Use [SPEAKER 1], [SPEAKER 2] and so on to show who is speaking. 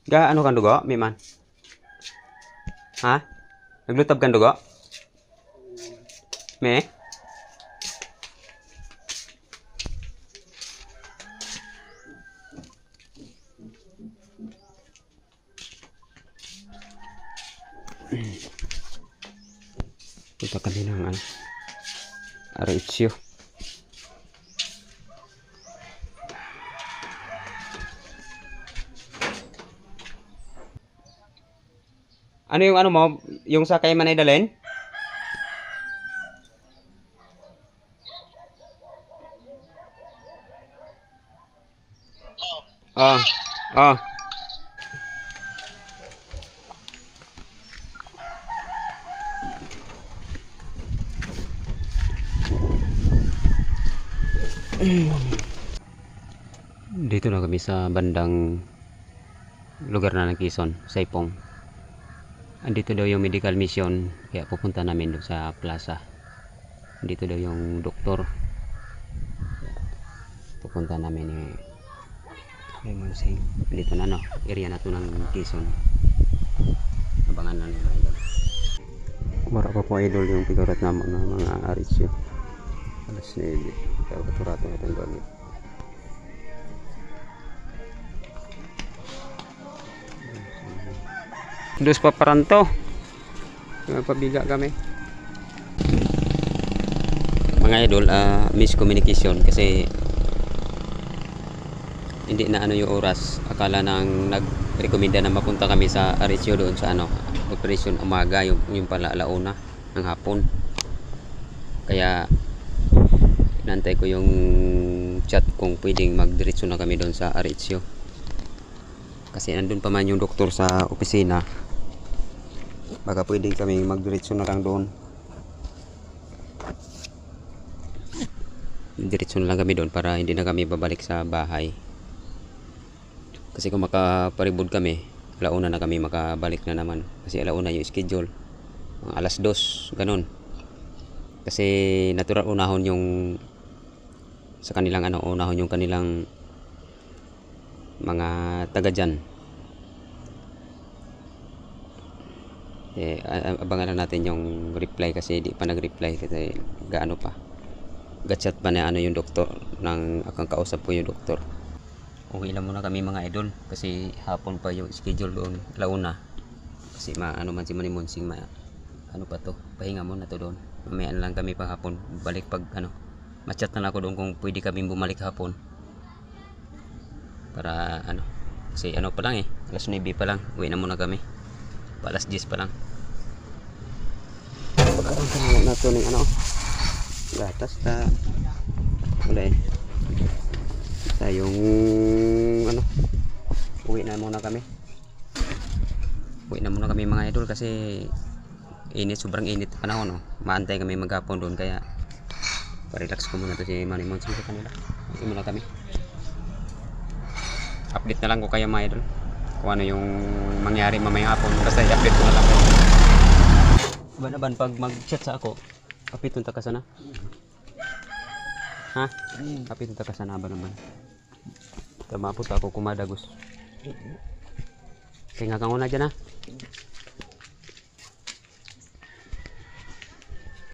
[SPEAKER 1] Ga ano kan dugo, Miman? Ha? Naglutab kan dugo? Me? Punta kami ng Aritsio. Ano yung ano mo? Yung sa kay Manay dalhin? Oh. Oh. Dito na kami sa bandang lugar na ng Quezon, Saipong. Andito daw yung medical mission, kaya pupunta namin doon sa plaza. Andito daw yung doktor. Pupunta namin ni Lemon Sing. Dito na no, area na to ng Quezon. Abangan na nila idol. Mara pa po idol yung pigurat na mga Aritsio. Alas 9. Pero katurato na itong gamit. Dos pa paranto. Pabiga kami. Mga idol, miscommunication kasi hindi na ano yung oras. Akala nang nag-recommenda na mapunta kami sa Aritsio doon sa operation umaga, yung pala alauna ng hapon. Kaya nantay ko yung chat kung pwedeng magdiretso na kami doon sa Aritsio. Kasi nandun pa man yung doktor sa opisina. Baka pwede kami magdiretso na lang doon. Diretso na lang kami doon para hindi na kami babalik sa bahay. Kasi kung makaparibod kami, alauna na kami makabalik na naman. Kasi alauna yung schedule. Alas 2, ganun. Kasi natural unahon yung sa kanilang unahon yung kanilang mga taga dyan. Abangan na natin yung reply kasi di pa nag-reply kasi gaano pa gachat pa na yung doktor ng akong kausap ko yung doktor. Uwi lang muna kami mga idol kasi hapon pa yung schedule doon launa kasi man si Manimonsing pa to, pahinga muna to doon, mamaya na lang kami pa hapon balik pag machat na ako doon kung pwede kami bumalik hapon para kasi pa lang alas 9 pa lang, uwi na muna kami alas 10 pa lang. Pagkaroon na ito ng gatas na wala tayong uwi na muna kami mga idol kasi sobrang init panahon maantay kami maghapon doon kaya pa-relax ko muna to si Manny Monsing sa kanila. Uwi muna kami, update na lang ko kayo mga idol kung ano yung mangyari mamayang hapon, basta i-update ko na lang. Banaban pag mag-chat sa ako, kapitun ta ka sana? Ha? Kapitun ta ka sana ba naman? Tama po ako kumadagos. Kaya nga kang una dyan ha?